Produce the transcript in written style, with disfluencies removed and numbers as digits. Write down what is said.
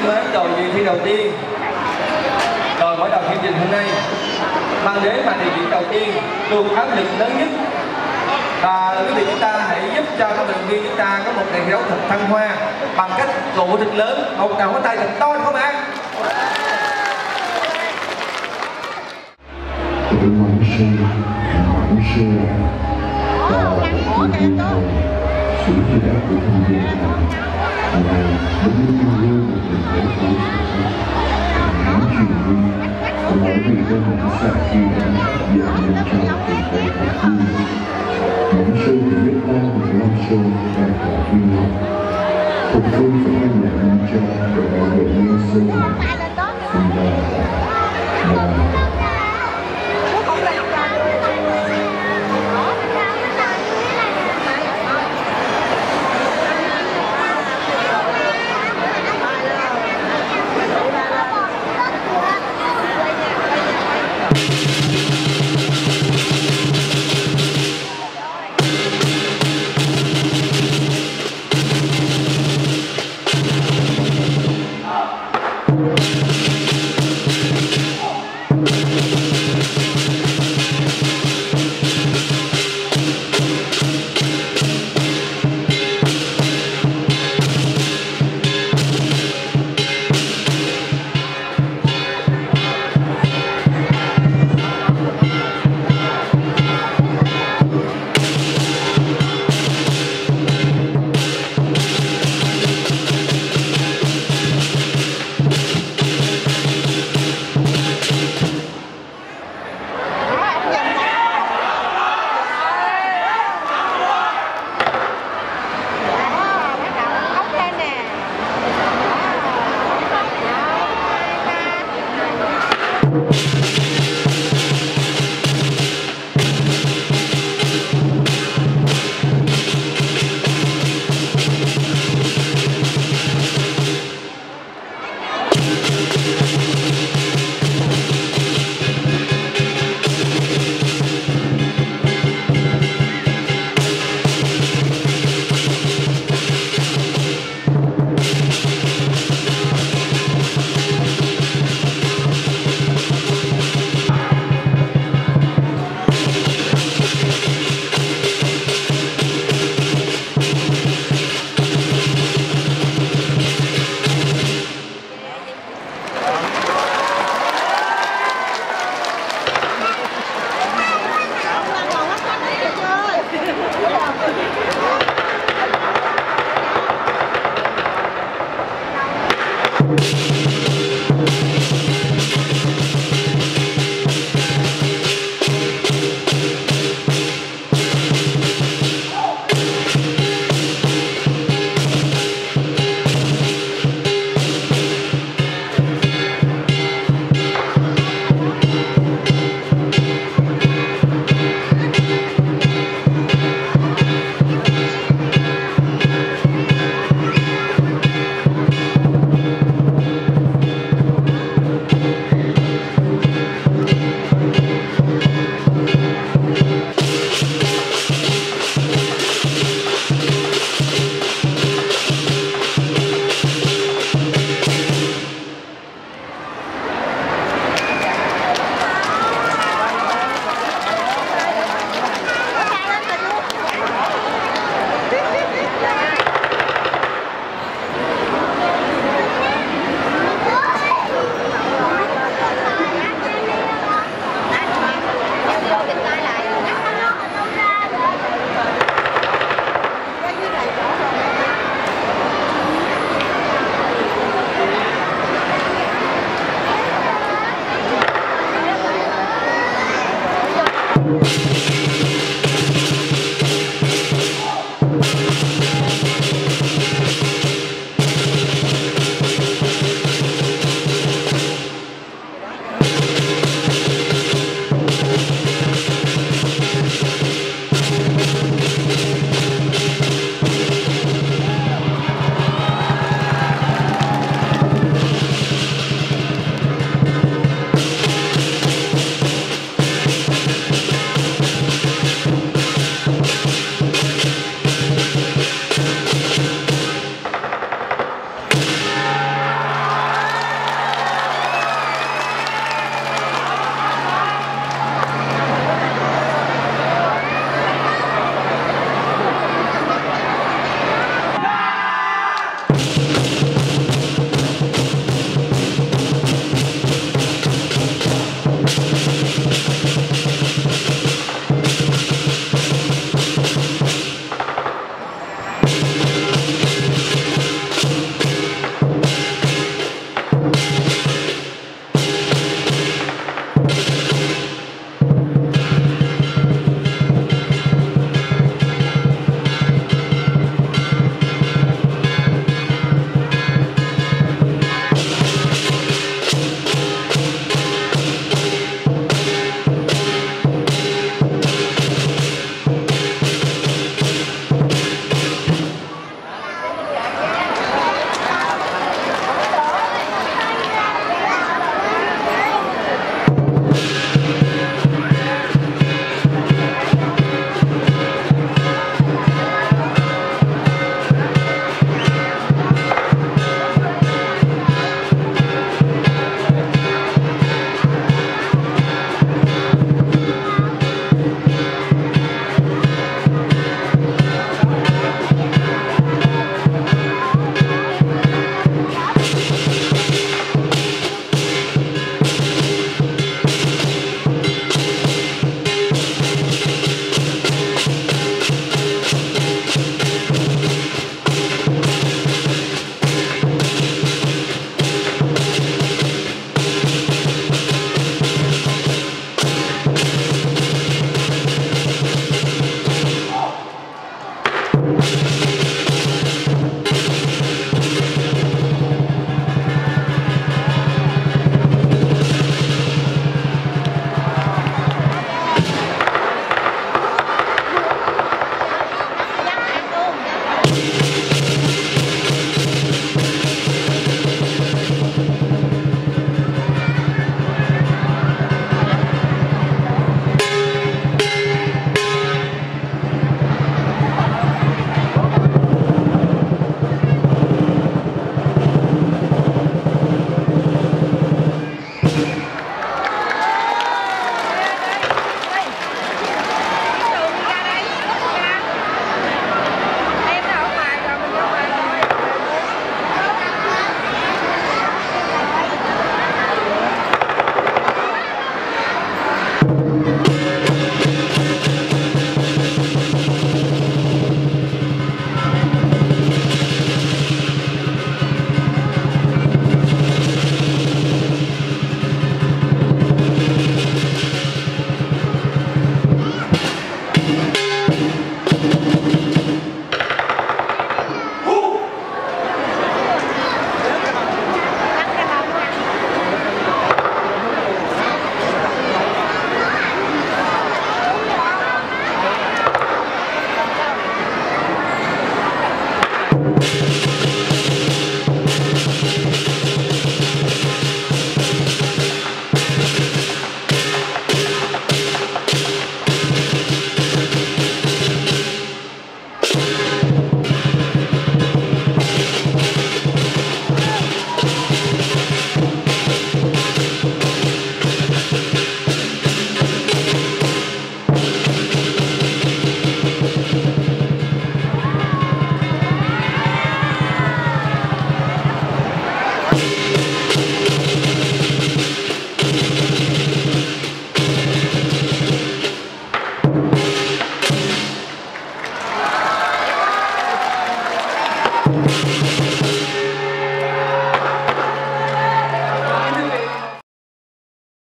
mến, đội dự thi đầu tiên, rồi mở đầu chương trình hôm nay mang đến màn trình diễn đầu tiên luôn áp lực lớn nhất. Và quý vị, chúng ta hãy giúp cho các vận động viên chúng ta có một ngày thi đấu thật thăng hoa bằng cách cổ vũ thật lớn, một tràng pháo tay thật to không ạ? Sự thi đấu của thanh niên này là đúng như yêu một tình thể của hãng truyền đi, bởi vì đây là một sản khi đang dạy nên cho tình thể thật vui. Những show thì biết ta một năm show đang cả vui. Phục vụ phải nhận cho đội bảo vệ nhân show này.